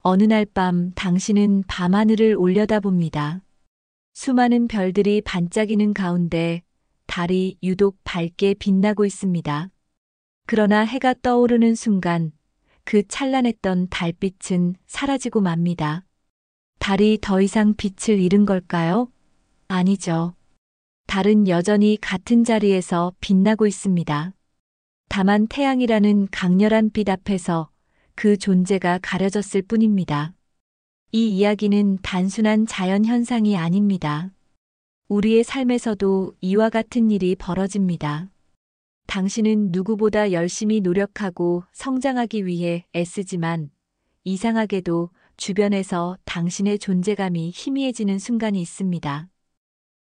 어느 날 밤 당신은 밤하늘을 올려다봅니다. 수많은 별들이 반짝이는 가운데 달이 유독 밝게 빛나고 있습니다. 그러나 해가 떠오르는 순간 그 찬란했던 달빛은 사라지고 맙니다. 달이 더 이상 빛을 잃은 걸까요? 아니죠. 달은 여전히 같은 자리에서 빛나고 있습니다. 다만 태양이라는 강렬한 빛 앞에서 그 존재가 가려졌을 뿐입니다. 이 이야기는 단순한 자연 현상이 아닙니다. 우리의 삶에서도 이와 같은 일이 벌어집니다. 당신은 누구보다 열심히 노력하고 성장하기 위해 애쓰지만 이상하게도 주변에서 당신의 존재감이 희미해지는 순간이 있습니다.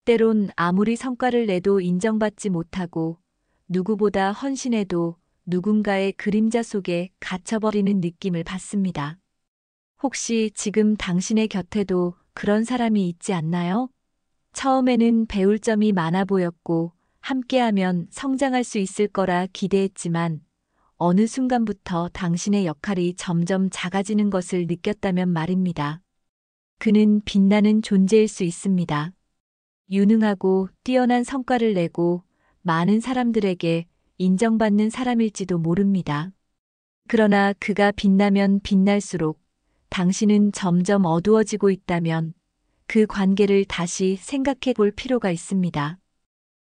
때론 아무리 성과를 내도 인정받지 못하고 누구보다 헌신해도 누군가의 그림자 속에 갇혀버리는 느낌을 받습니다. 혹시 지금 당신의 곁에도 그런 사람이 있지 않나요? 처음에는 배울 점이 많아 보였고 함께하면 성장할 수 있을 거라 기대했지만 어느 순간부터 당신의 역할이 점점 작아지는 것을 느꼈다면 말입니다. 그는 빛나는 존재일 수 있습니다. 유능하고 뛰어난 성과를 내고 많은 사람들에게 인정받는 사람일지도 모릅니다. 그러나 그가 빛나면 빛날수록 당신은 점점 어두워지고 있다면 그 관계를 다시 생각해 볼 필요가 있습니다.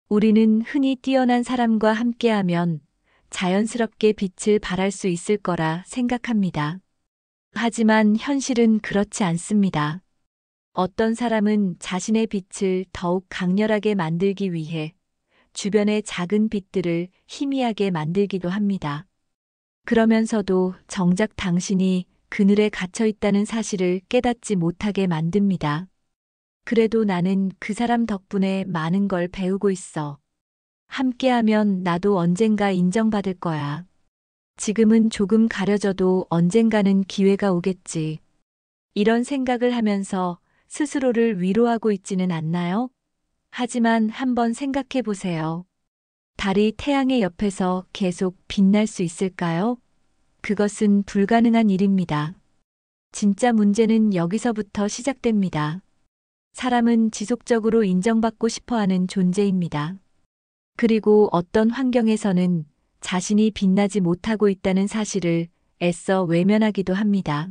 우리는 흔히 뛰어난 사람과 함께하면 자연스럽게 빛을 발할 수 있을 거라 생각합니다. 하지만 현실은 그렇지 않습니다. 어떤 사람은 자신의 빛을 더욱 강렬하게 만들기 위해 주변의 작은 빛들을 희미하게 만들기도 합니다. 그러면서도 정작 당신이 그늘에 갇혀 있다는 사실을 깨닫지 못하게 만듭니다. 그래도 나는 그 사람 덕분에 많은 걸 배우고 있어. 함께하면 나도 언젠가 인정받을 거야. 지금은 조금 가려져도 언젠가는 기회가 오겠지. 이런 생각을 하면서 스스로를 위로하고 있지는 않나요? 하지만 한번 생각해 보세요. 달이 태양의 옆에서 계속 빛날 수 있을까요? 그것은 불가능한 일입니다. 진짜 문제는 여기서부터 시작됩니다. 사람은 지속적으로 인정받고 싶어 하는 존재입니다. 그리고 어떤 환경에서는 자신이 빛나지 못하고 있다는 사실을 애써 외면하기도 합니다.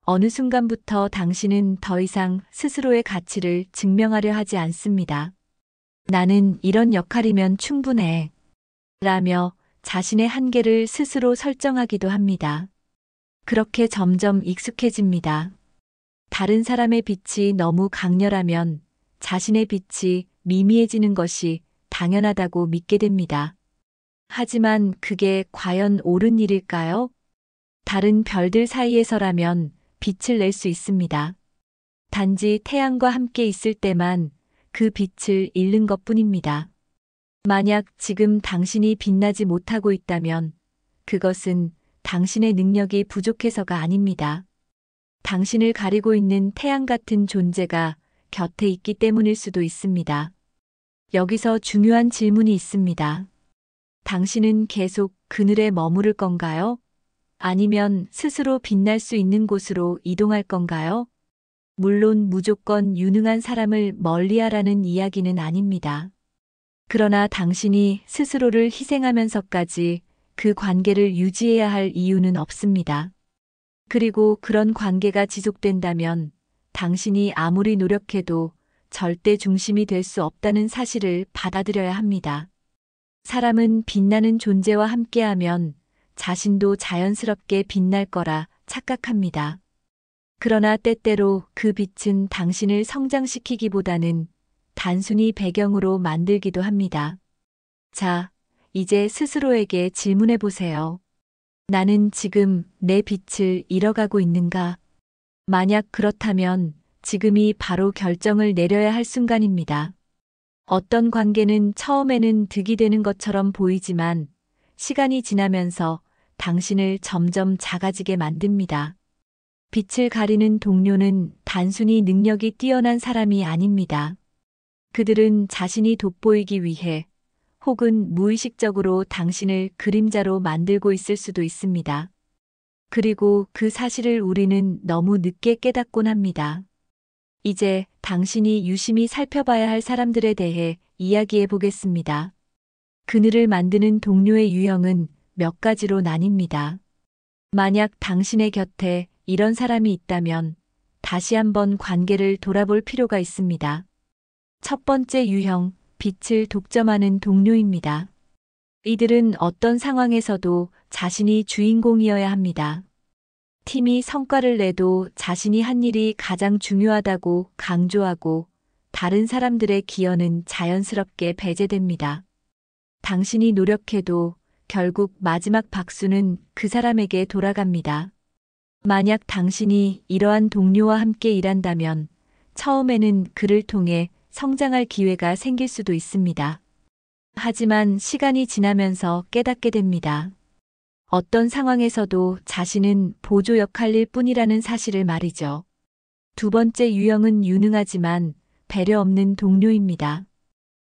어느 순간부터 당신은 더 이상 스스로의 가치를 증명하려 하지 않습니다. 나는 이런 역할이면 충분해. 라며 자신의 한계를 스스로 설정하기도 합니다. 그렇게 점점 익숙해집니다. 다른 사람의 빛이 너무 강렬하면 자신의 빛이 미미해지는 것이 당연하다고 믿게 됩니다. 하지만 그게 과연 옳은 일일까요? 다른 별들 사이에서라면 빛을 낼 수 있습니다. 단지 태양과 함께 있을 때만 그 빛을 잃는 것뿐입니다. 만약 지금 당신이 빛나지 못하고 있다면 그것은 당신의 능력이 부족해서가 아닙니다. 당신을 가리고 있는 태양 같은 존재가 곁에 있기 때문일 수도 있습니다. 여기서 중요한 질문이 있습니다. 당신은 계속 그늘에 머무를 건가요? 아니면 스스로 빛날 수 있는 곳으로 이동할 건가요? 물론 무조건 유능한 사람을 멀리하라는 이야기는 아닙니다. 그러나 당신이 스스로를 희생하면서까지 그 관계를 유지해야 할 이유는 없습니다. 그리고 그런 관계가 지속된다면 당신이 아무리 노력해도 절대 중심이 될 수 없다는 사실을 받아들여야 합니다. 사람은 빛나는 존재와 함께하면 자신도 자연스럽게 빛날 거라 착각합니다. 그러나 때때로 그 빛은 당신을 성장시키기보다는 단순히 배경으로 만들기도 합니다. 자, 이제 스스로에게 질문해 보세요. 나는 지금 내 빛을 잃어가고 있는가? 만약 그렇다면 지금이 바로 결정을 내려야 할 순간입니다. 어떤 관계는 처음에는 득이 되는 것처럼 보이지만 시간이 지나면서 당신을 점점 작아지게 만듭니다. 빛을 가리는 동료는 단순히 능력이 뛰어난 사람이 아닙니다. 그들은 자신이 돋보이기 위해 혹은 무의식적으로 당신을 그림자로 만들고 있을 수도 있습니다. 그리고 그 사실을 우리는 너무 늦게 깨닫곤 합니다. 이제 당신이 유심히 살펴봐야 할 사람들에 대해 이야기해 보겠습니다. 그늘을 만드는 동료의 유형은 몇 가지로 나뉩니다. 만약 당신의 곁에 이런 사람이 있다면 다시 한번 관계를 돌아볼 필요가 있습니다. 첫 번째 유형, 빛을 독점하는 동료입니다. 이들은 어떤 상황에서도 자신이 주인공이어야 합니다. 팀이 성과를 내도 자신이 한 일이 가장 중요하다고 강조하고 다른 사람들의 기여는 자연스럽게 배제됩니다. 당신이 노력해도 결국 마지막 박수는 그 사람에게 돌아갑니다. 만약 당신이 이러한 동료와 함께 일한다면 처음에는 그를 통해 성장할 기회가 생길 수도 있습니다. 하지만 시간이 지나면서 깨닫게 됩니다. 어떤 상황에서도 자신은 보조 역할일 뿐이라는 사실을 말이죠. 두 번째 유형은 유능하지만 배려 없는 동료입니다.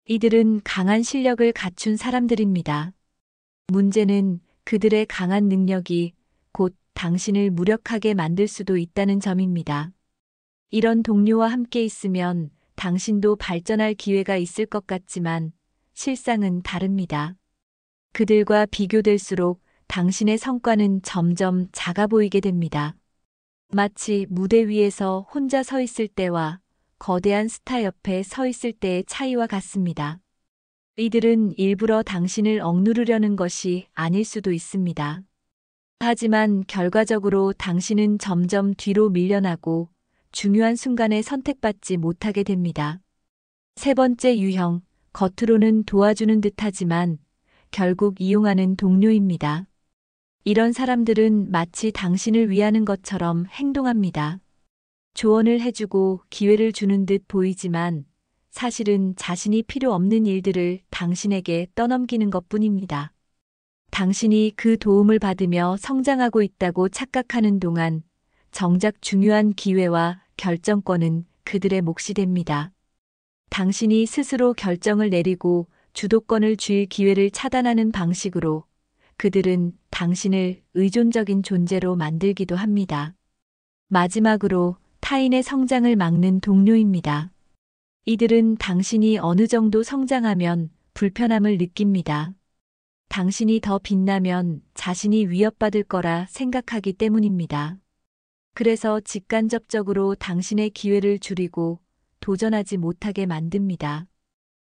이들은 강한 실력을 갖춘 사람들입니다. 문제는 그들의 강한 능력이 곧 당신을 무력하게 만들 수도 있다는 점입니다. 이런 동료와 함께 있으면 당신도 발전할 기회가 있을 것 같지만 실상은 다릅니다. 그들과 비교될수록 당신의 성과는 점점 작아 보이게 됩니다. 마치 무대 위에서 혼자 서 있을 때와 거대한 스타 옆에 서 있을 때의 차이와 같습니다. 이들은 일부러 당신을 억누르려는 것이 아닐 수도 있습니다. 하지만 결과적으로 당신은 점점 뒤로 밀려나고 중요한 순간에 선택받지 못하게 됩니다. 세 번째 유형, 겉으로는 도와주는 듯하지만 결국 이용하는 동료입니다. 이런 사람들은 마치 당신을 위하는 것처럼 행동합니다. 조언을 해주고 기회를 주는 듯 보이지만 사실은 자신이 필요 없는 일들을 당신에게 떠넘기는 것뿐입니다. 당신이 그 도움을 받으며 성장하고 있다고 착각하는 동안 정작 중요한 기회와 결정권은 그들의 몫이 됩니다. 당신이 스스로 결정을 내리고 주도권을 쥘 기회를 차단하는 방식으로 그들은 당신을 의존적인 존재로 만들기도 합니다. 마지막으로 타인의 성장을 막는 동료입니다. 이들은 당신이 어느 정도 성장하면 불편함을 느낍니다. 당신이 더 빛나면 자신이 위협받을 거라 생각하기 때문입니다. 그래서 직간접적으로 당신의 기회를 줄이고 도전하지 못하게 만듭니다.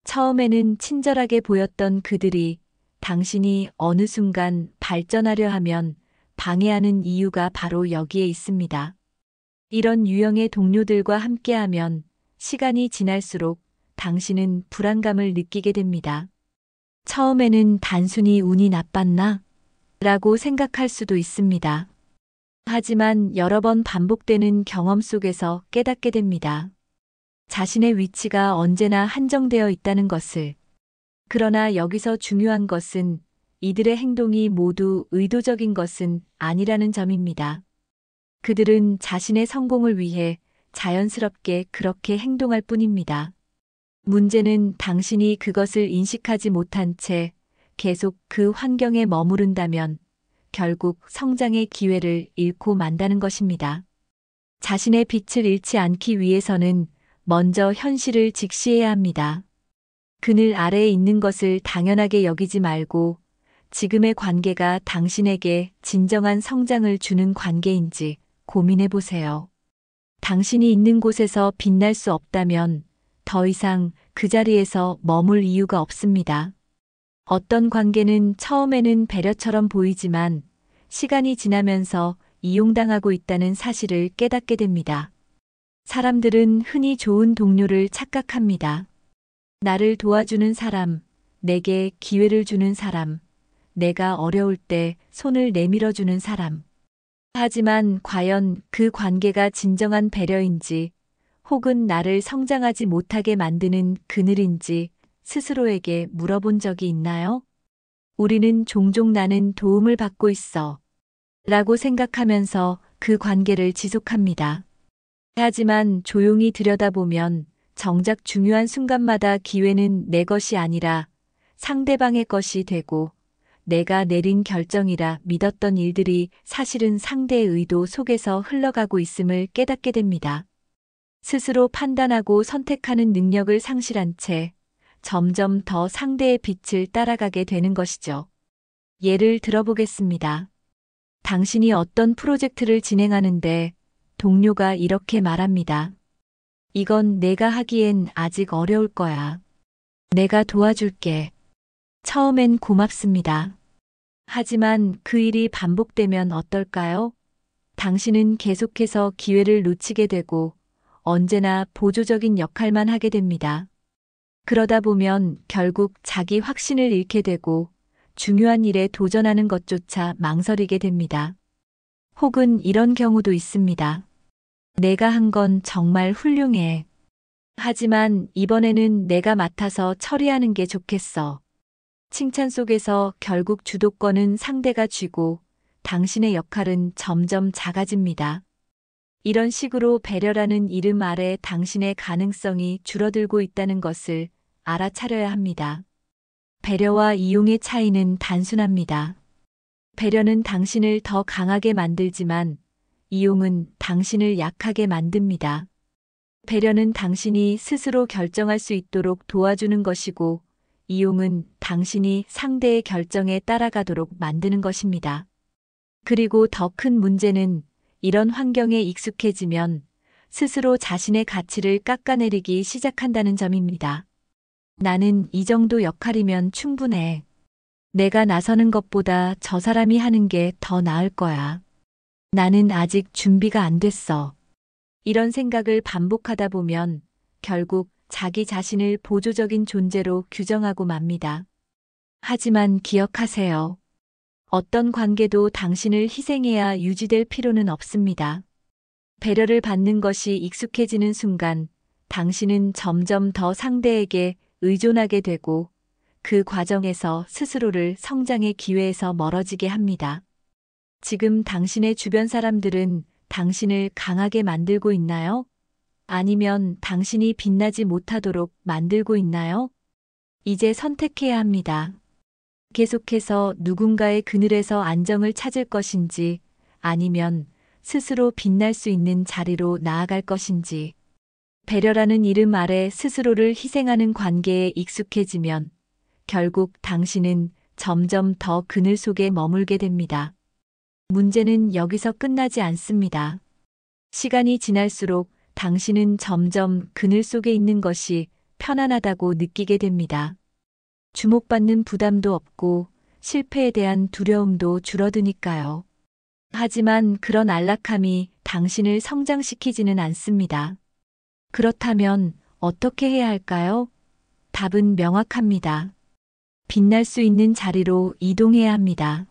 처음에는 친절하게 보였던 그들이 당신이 어느 순간 발전하려 하면 방해하는 이유가 바로 여기에 있습니다. 이런 유형의 동료들과 함께하면 시간이 지날수록 당신은 불안감을 느끼게 됩니다. 처음에는 단순히 운이 나빴나? 라고 생각할 수도 있습니다. 하지만 여러 번 반복되는 경험 속에서 깨닫게 됩니다. 자신의 위치가 언제나 한정되어 있다는 것을. 그러나 여기서 중요한 것은 이들의 행동이 모두 의도적인 것은 아니라는 점입니다. 그들은 자신의 성공을 위해 자연스럽게 그렇게 행동할 뿐입니다. 문제는 당신이 그것을 인식하지 못한 채 계속 그 환경에 머무른다면 결국 성장의 기회를 잃고 만다는 것입니다. 자신의 빛을 잃지 않기 위해서는 먼저 현실을 직시해야 합니다. 그늘 아래에 있는 것을 당연하게 여기지 말고 지금의 관계가 당신에게 진정한 성장을 주는 관계인지 고민해 보세요. 당신이 있는 곳에서 빛날 수 없다면 더 이상 그 자리에서 머물 이유가 없습니다. 어떤 관계는 처음에는 배려처럼 보이지만 시간이 지나면서 이용당하고 있다는 사실을 깨닫게 됩니다. 사람들은 흔히 좋은 동료를 착각합니다. 나를 도와주는 사람, 내게 기회를 주는 사람, 내가 어려울 때 손을 내밀어주는 사람. 하지만 과연 그 관계가 진정한 배려인지 혹은 나를 성장하지 못하게 만드는 그늘인지 스스로에게 물어본 적이 있나요? 우리는 종종 나는 도움을 받고 있어 라고 생각하면서 그 관계를 지속합니다. 하지만 조용히 들여다보면 정작 중요한 순간마다 기회는 내 것이 아니라 상대방의 것이 되고 내가 내린 결정이라 믿었던 일들이 사실은 상대의 의도 속에서 흘러가고 있음을 깨닫게 됩니다. 스스로 판단하고 선택하는 능력을 상실한 채 점점 더 상대의 빛을 따라가게 되는 것이죠. 예를 들어보겠습니다. 당신이 어떤 프로젝트를 진행하는데 동료가 이렇게 말합니다. 이건 내가 하기엔 아직 어려울 거야. 내가 도와줄게. 처음엔 고맙습니다. 하지만 그 일이 반복되면 어떨까요? 당신은 계속해서 기회를 놓치게 되고 언제나 보조적인 역할만 하게 됩니다. 그러다 보면 결국 자기 확신을 잃게 되고 중요한 일에 도전하는 것조차 망설이게 됩니다. 혹은 이런 경우도 있습니다. 내가 한 건 정말 훌륭해. 하지만 이번에는 내가 맡아서 처리하는 게 좋겠어. 칭찬 속에서 결국 주도권은 상대가 쥐고 당신의 역할은 점점 작아집니다. 이런 식으로 배려라는 이름 아래 당신의 가능성이 줄어들고 있다는 것을 알아차려야 합니다. 배려와 이용의 차이는 단순합니다. 배려는 당신을 더 강하게 만들지만 이용은 당신을 약하게 만듭니다. 배려는 당신이 스스로 결정할 수 있도록 도와주는 것이고 이용은 당신이 상대의 결정에 따라가도록 만드는 것입니다. 그리고 더 큰 문제는 이런 환경에 익숙해지면 스스로 자신의 가치를 깎아내리기 시작한다는 점입니다. 나는 이 정도 역할이면 충분해. 내가 나서는 것보다 저 사람이 하는 게 더 나을 거야. 나는 아직 준비가 안 됐어. 이런 생각을 반복하다 보면 결국 자기 자신을 보조적인 존재로 규정하고 맙니다. 하지만 기억하세요. 어떤 관계도 당신을 희생해야 유지될 필요는 없습니다. 배려를 받는 것이 익숙해지는 순간 당신은 점점 더 상대에게 의존하게 되고 그 과정에서 스스로를 성장의 기회에서 멀어지게 합니다. 지금 당신의 주변 사람들은 당신을 강하게 만들고 있나요? 아니면 당신이 빛나지 못하도록 만들고 있나요? 이제 선택해야 합니다. 계속해서 누군가의 그늘에서 안정을 찾을 것인지 아니면 스스로 빛날 수 있는 자리로 나아갈 것인지. 배려라는 이름 아래 스스로를 희생하는 관계에 익숙해지면 결국 당신은 점점 더 그늘 속에 머물게 됩니다. 문제는 여기서 끝나지 않습니다. 시간이 지날수록 당신은 점점 그늘 속에 있는 것이 편안하다고 느끼게 됩니다. 주목받는 부담도 없고 실패에 대한 두려움도 줄어드니까요. 하지만 그런 안락함이 당신을 성장시키지는 않습니다. 그렇다면 어떻게 해야 할까요? 답은 명확합니다. 빛날 수 있는 자리로 이동해야 합니다.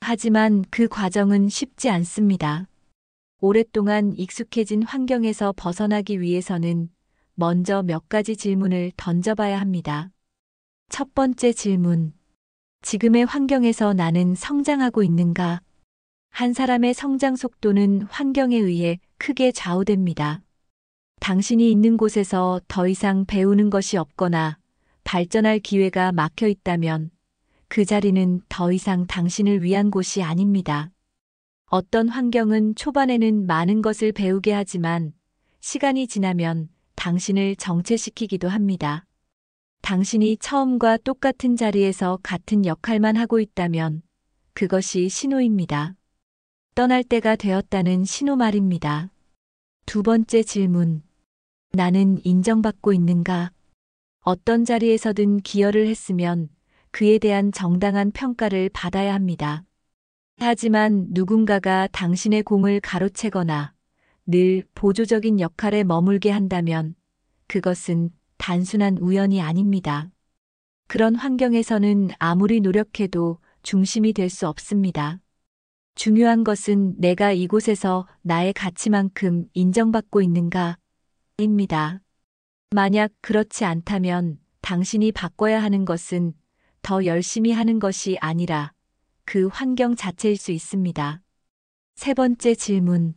하지만 그 과정은 쉽지 않습니다. 오랫동안 익숙해진 환경에서 벗어나기 위해서는 먼저 몇 가지 질문을 던져봐야 합니다. 첫 번째 질문. 지금의 환경에서 나는 성장하고 있는가? 한 사람의 성장 속도는 환경에 의해 크게 좌우됩니다. 당신이 있는 곳에서 더 이상 배우는 것이 없거나 발전할 기회가 막혀 있다면 그 자리는 더 이상 당신을 위한 곳이 아닙니다. 어떤 환경은 초반에는 많은 것을 배우게 하지만 시간이 지나면 당신을 정체시키기도 합니다. 당신이 처음과 똑같은 자리에서 같은 역할만 하고 있다면 그것이 신호입니다. 떠날 때가 되었다는 신호 말입니다. 두 번째 질문. 나는 인정받고 있는가? 어떤 자리에서든 기여를 했으면 그에 대한 정당한 평가를 받아야 합니다. 하지만 누군가가 당신의 공을 가로채거나 늘 보조적인 역할에 머물게 한다면 그것은 단순한 우연이 아닙니다. 그런 환경에서는 아무리 노력해도 중심이 될 수 없습니다. 중요한 것은 내가 이곳에서 나의 가치만큼 인정받고 있는가입니다. 만약 그렇지 않다면 당신이 바꿔야 하는 것은 더 열심히 하는 것이 아니라 그 환경 자체일 수 있습니다. 세 번째 질문.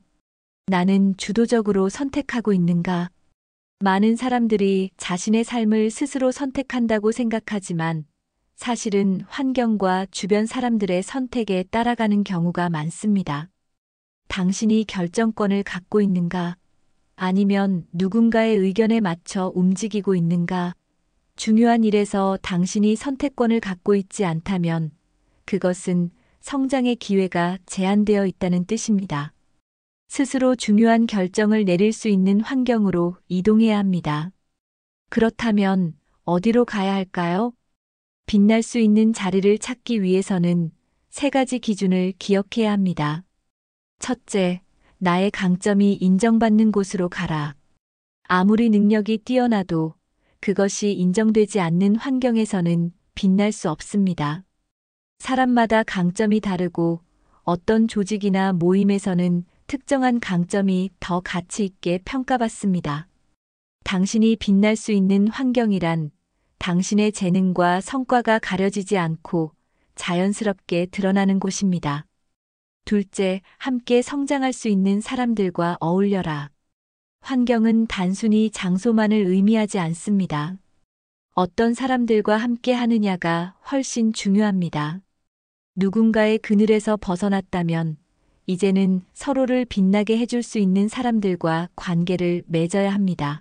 나는 주도적으로 선택하고 있는가? 많은 사람들이 자신의 삶을 스스로 선택한다고 생각하지만 사실은 환경과 주변 사람들의 선택에 따라가는 경우가 많습니다. 당신이 결정권을 갖고 있는가? 아니면 누군가의 의견에 맞춰 움직이고 있는가? 중요한 일에서 당신이 선택권을 갖고 있지 않다면 그것은 성장의 기회가 제한되어 있다는 뜻입니다. 스스로 중요한 결정을 내릴 수 있는 환경으로 이동해야 합니다. 그렇다면 어디로 가야 할까요? 빛날 수 있는 자리를 찾기 위해서는 세 가지 기준을 기억해야 합니다. 첫째, 나의 강점이 인정받는 곳으로 가라. 아무리 능력이 뛰어나도 그것이 인정되지 않는 환경에서는 빛날 수 없습니다. 사람마다 강점이 다르고 어떤 조직이나 모임에서는 특정한 강점이 더 가치 있게 평가받습니다. 당신이 빛날 수 있는 환경이란 당신의 재능과 성과가 가려지지 않고 자연스럽게 드러나는 곳입니다. 둘째, 함께 성장할 수 있는 사람들과 어울려라. 환경은 단순히 장소만을 의미하지 않습니다. 어떤 사람들과 함께 하느냐가 훨씬 중요합니다. 누군가의 그늘에서 벗어났다면 이제는 서로를 빛나게 해줄 수 있는 사람들과 관계를 맺어야 합니다.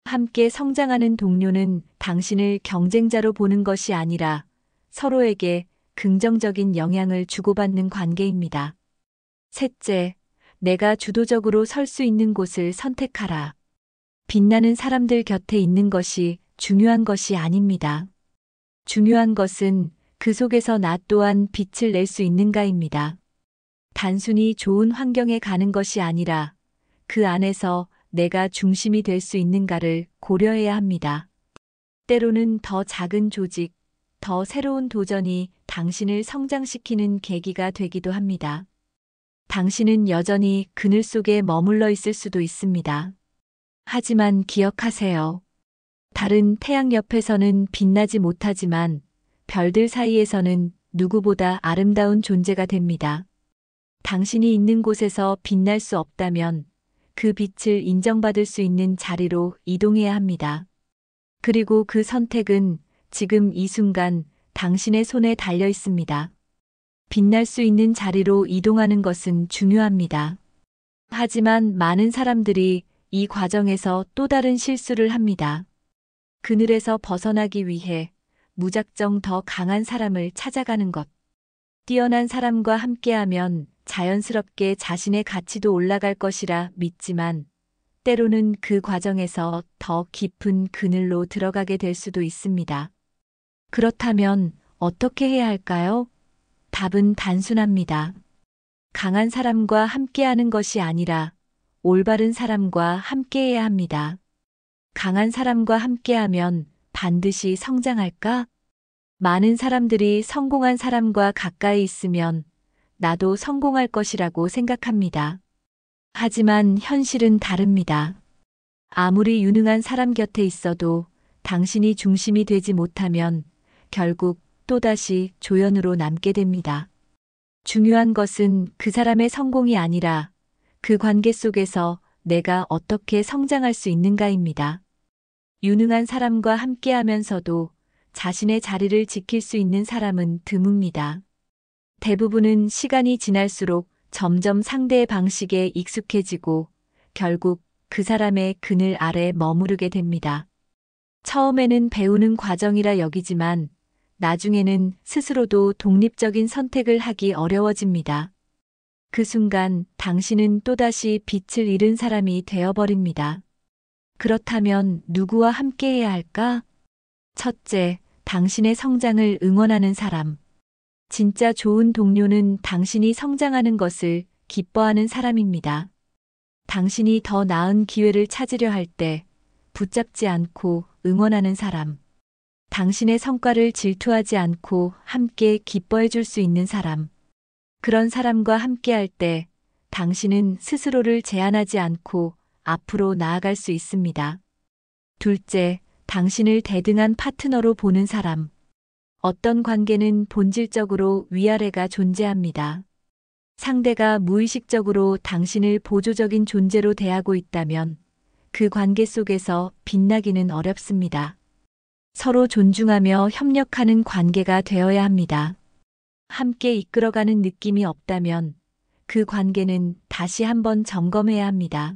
함께 성장하는 동료는 당신을 경쟁자로 보는 것이 아니라 서로에게 긍정적인 영향을 주고받는 관계입니다. 셋째, 내가 주도적으로 설 수 있는 곳을 선택하라. 빛나는 사람들 곁에 있는 것이 중요한 것이 아닙니다. 중요한 것은 그 속에서 나 또한 빛을 낼 수 있는가입니다. 단순히 좋은 환경에 가는 것이 아니라 그 안에서 내가 중심이 될 수 있는가를 고려해야 합니다. 때로는 더 작은 조직, 더 새로운 도전이 당신을 성장시키는 계기가 되기도 합니다. 당신은 여전히 그늘 속에 머물러 있을 수도 있습니다. 하지만 기억하세요. 다른 태양 옆에서는 빛나지 못하지만 별들 사이에서는 누구보다 아름다운 존재가 됩니다. 당신이 있는 곳에서 빛날 수 없다면 그 빛을 인정받을 수 있는 자리로 이동해야 합니다. 그리고 그 선택은 지금 이 순간 당신의 손에 달려 있습니다. 빛날 수 있는 자리로 이동하는 것은 중요합니다. 하지만 많은 사람들이 이 과정에서 또 다른 실수를 합니다. 그늘에서 벗어나기 위해 무작정 더 강한 사람을 찾아가는 것. 뛰어난 사람과 함께하면 자연스럽게 자신의 가치도 올라갈 것이라 믿지만 때로는 그 과정에서 더 깊은 그늘로 들어가게 될 수도 있습니다. 그렇다면 어떻게 해야 할까요? 답은 단순합니다. 강한 사람과 함께하는 것이 아니라 올바른 사람과 함께해야 합니다. 강한 사람과 함께하면 반드시 성장할까? 많은 사람들이 성공한 사람과 가까이 있으면 나도 성공할 것이라고 생각합니다. 하지만 현실은 다릅니다. 아무리 유능한 사람 곁에 있어도 당신이 중심이 되지 못하면 결국 또다시 조연으로 남게 됩니다. 중요한 것은 그 사람의 성공이 아니라 그 관계 속에서 내가 어떻게 성장할 수 있는가입니다. 유능한 사람과 함께하면서도 자신의 자리를 지킬 수 있는 사람은 드뭅니다. 대부분은 시간이 지날수록 점점 상대의 방식에 익숙해지고 결국 그 사람의 그늘 아래 머무르게 됩니다. 처음에는 배우는 과정이라 여기지만 나중에는 스스로도 독립적인 선택을 하기 어려워집니다. 그 순간 당신은 또다시 빛을 잃은 사람이 되어버립니다. 그렇다면 누구와 함께해야 할까? 첫째, 당신의 성장을 응원하는 사람. 진짜 좋은 동료는 당신이 성장하는 것을 기뻐하는 사람입니다. 당신이 더 나은 기회를 찾으려 할 때 붙잡지 않고 응원하는 사람. 당신의 성과를 질투하지 않고 함께 기뻐해 줄 수 있는 사람. 그런 사람과 함께할 때 당신은 스스로를 제한하지 않고 앞으로 나아갈 수 있습니다. 둘째, 당신을 대등한 파트너로 보는 사람. 어떤 관계는 본질적으로 위아래가 존재합니다. 상대가 무의식적으로 당신을 보조적인 존재로 대하고 있다면 그 관계 속에서 빛나기는 어렵습니다. 서로 존중하며 협력하는 관계가 되어야 합니다. 함께 이끌어가는 느낌이 없다면 그 관계는 다시 한번 점검해야 합니다.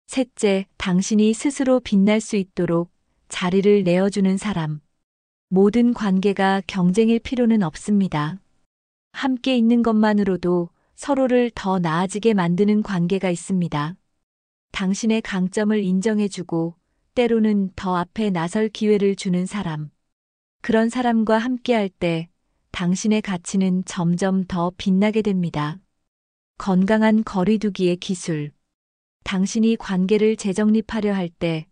셋째, 당신이 스스로 빛날 수 있도록 자리를 내어주는 사람. 모든 관계가 경쟁일 필요는 없습니다. 함께 있는 것만으로도 서로를 더 나아지게 만드는 관계가 있습니다. 당신의 강점을 인정해주고 때로는 더 앞에 나설 기회를 주는 사람. 그런 사람과 함께할 때 당신의 가치는 점점 더 빛나게 됩니다. 건강한 거리두기의 기술. 당신이 관계를 재정립하려 할 때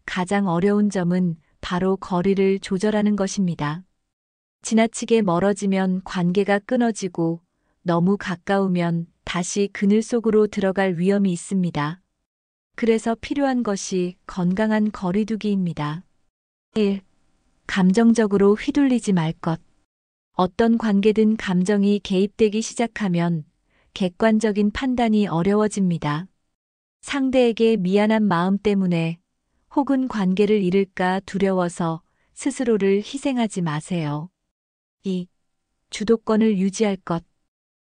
가장 어려운 점은 바로 거리를 조절하는 것입니다. 지나치게 멀어지면 관계가 끊어지고 너무 가까우면 다시 그늘 속으로 들어갈 위험이 있습니다. 그래서 필요한 것이 건강한 거리두기입니다. 1. 감정적으로 휘둘리지 말 것. 어떤 관계든 감정이 개입되기 시작하면 객관적인 판단이 어려워집니다. 상대에게 미안한 마음 때문에 혹은 관계를 잃을까 두려워서 스스로를 희생하지 마세요. 2. 주도권을 유지할 것.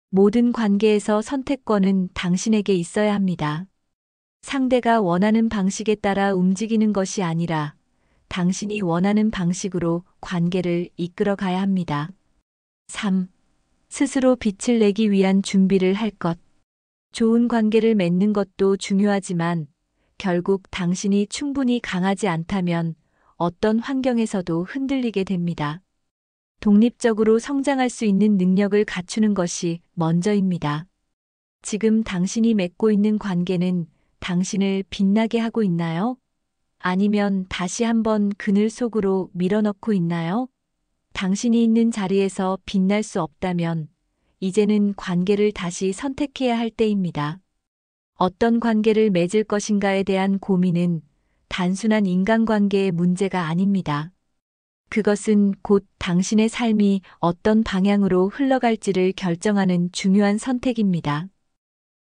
모든 관계에서 선택권은 당신에게 있어야 합니다. 상대가 원하는 방식에 따라 움직이는 것이 아니라 당신이 원하는 방식으로 관계를 이끌어 가야 합니다. 3. 스스로 빛을 내기 위한 준비를 할 것. 좋은 관계를 맺는 것도 중요하지만 결국 당신이 충분히 강하지 않다면 어떤 환경에서도 흔들리게 됩니다. 독립적으로 성장할 수 있는 능력을 갖추는 것이 먼저입니다. 지금 당신이 맺고 있는 관계는 당신을 빛나게 하고 있나요? 아니면 다시 한번 그늘 속으로 밀어넣고 있나요? 당신이 있는 자리에서 빛날 수 없다면 이제는 관계를 다시 선택해야 할 때입니다. 어떤 관계를 맺을 것인가에 대한 고민은 단순한 인간관계의 문제가 아닙니다. 그것은 곧 당신의 삶이 어떤 방향으로 흘러갈지를 결정하는 중요한 선택입니다.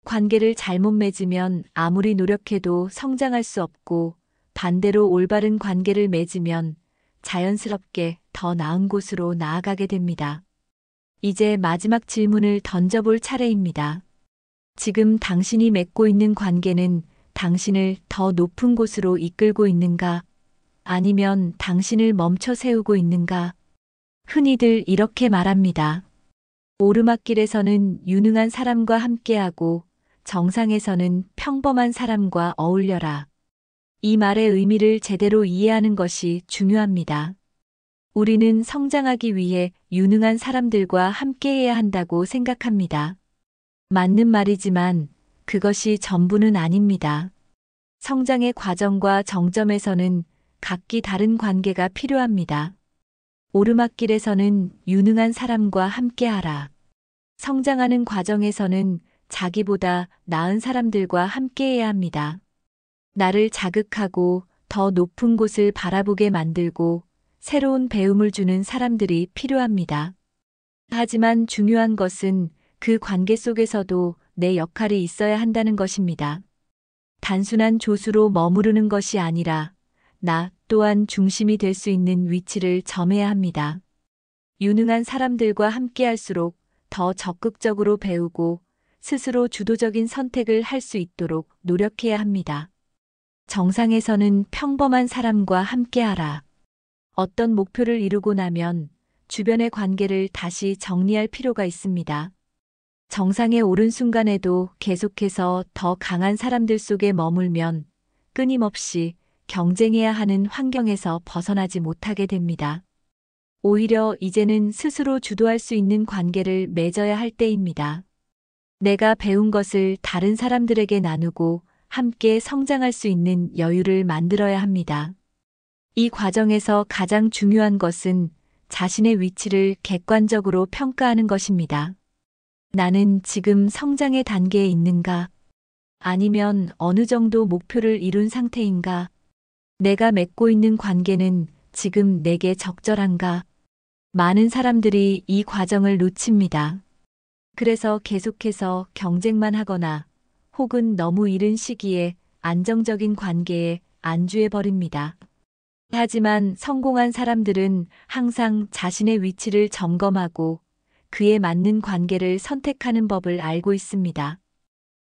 관계를 잘못 맺으면 아무리 노력해도 성장할 수 없고 반대로 올바른 관계를 맺으면 자연스럽게 더 나은 곳으로 나아가게 됩니다. 이제 마지막 질문을 던져볼 차례입니다. 지금 당신이 맺고 있는 관계는 당신을 더 높은 곳으로 이끌고 있는가? 아니면 당신을 멈춰 세우고 있는가? 흔히들 이렇게 말합니다. 오르막길에서는 유능한 사람과 함께하고 정상에서는 평범한 사람과 어울려라. 이 말의 의미를 제대로 이해하는 것이 중요합니다. 우리는 성장하기 위해 유능한 사람들과 함께해야 한다고 생각합니다. 맞는 말이지만 그것이 전부는 아닙니다. 성장의 과정과 정점에서는 각기 다른 관계가 필요합니다. 오르막길에서는 유능한 사람과 함께하라. 성장하는 과정에서는 자기보다 나은 사람들과 함께해야 합니다. 나를 자극하고 더 높은 곳을 바라보게 만들고 새로운 배움을 주는 사람들이 필요합니다. 하지만 중요한 것은 그 관계 속에서도 내 역할이 있어야 한다는 것입니다. 단순한 조수로 머무르는 것이 아니라 나 또한 중심이 될 수 있는 위치를 점해야 합니다. 유능한 사람들과 함께할수록 더 적극적으로 배우고 스스로 주도적인 선택을 할 수 있도록 노력해야 합니다. 정상에서는 평범한 사람과 함께하라. 어떤 목표를 이루고 나면 주변의 관계를 다시 정리할 필요가 있습니다. 정상에 오른 순간에도 계속해서 더 강한 사람들 속에 머물면 끊임없이 경쟁해야 하는 환경에서 벗어나지 못하게 됩니다. 오히려 이제는 스스로 주도할 수 있는 관계를 맺어야 할 때입니다. 내가 배운 것을 다른 사람들에게 나누고 함께 성장할 수 있는 여유를 만들어야 합니다. 이 과정에서 가장 중요한 것은 자신의 위치를 객관적으로 평가하는 것입니다. 나는 지금 성장의 단계에 있는가? 아니면 어느 정도 목표를 이룬 상태인가? 내가 맺고 있는 관계는 지금 내게 적절한가? 많은 사람들이 이 과정을 놓칩니다. 그래서 계속해서 경쟁만 하거나 혹은 너무 이른 시기에 안정적인 관계에 안주해 버립니다. 하지만 성공한 사람들은 항상 자신의 위치를 점검하고 그에 맞는 관계를 선택하는 법을 알고 있습니다.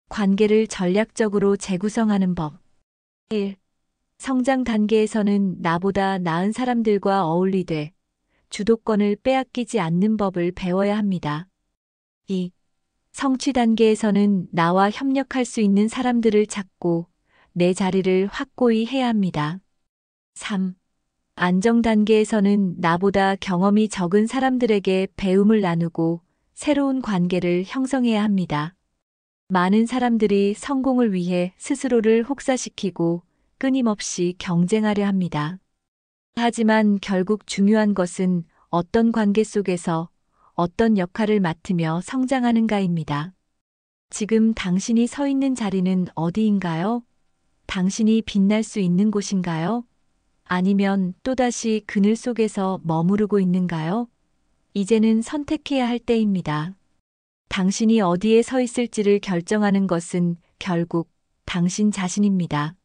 관계를 전략적으로 재구성하는 법. 1. 성장 단계에서는 나보다 나은 사람들과 어울리되 주도권을 빼앗기지 않는 법을 배워야 합니다. 2. 성취 단계에서는 나와 협력할 수 있는 사람들을 찾고 내 자리를 확고히 해야 합니다. 3. 안정 단계에서는 나보다 경험이 적은 사람들에게 배움을 나누고 새로운 관계를 형성해야 합니다. 많은 사람들이 성공을 위해 스스로를 혹사시키고 끊임없이 경쟁하려 합니다. 하지만 결국 중요한 것은 어떤 관계 속에서 어떤 역할을 맡으며 성장하는가입니다. 지금 당신이 서 있는 자리는 어디인가요? 당신이 빛날 수 있는 곳인가요? 아니면 또다시 그늘 속에서 머무르고 있는가요? 이제는 선택해야 할 때입니다. 당신이 어디에 서 있을지를 결정하는 것은 결국 당신 자신입니다.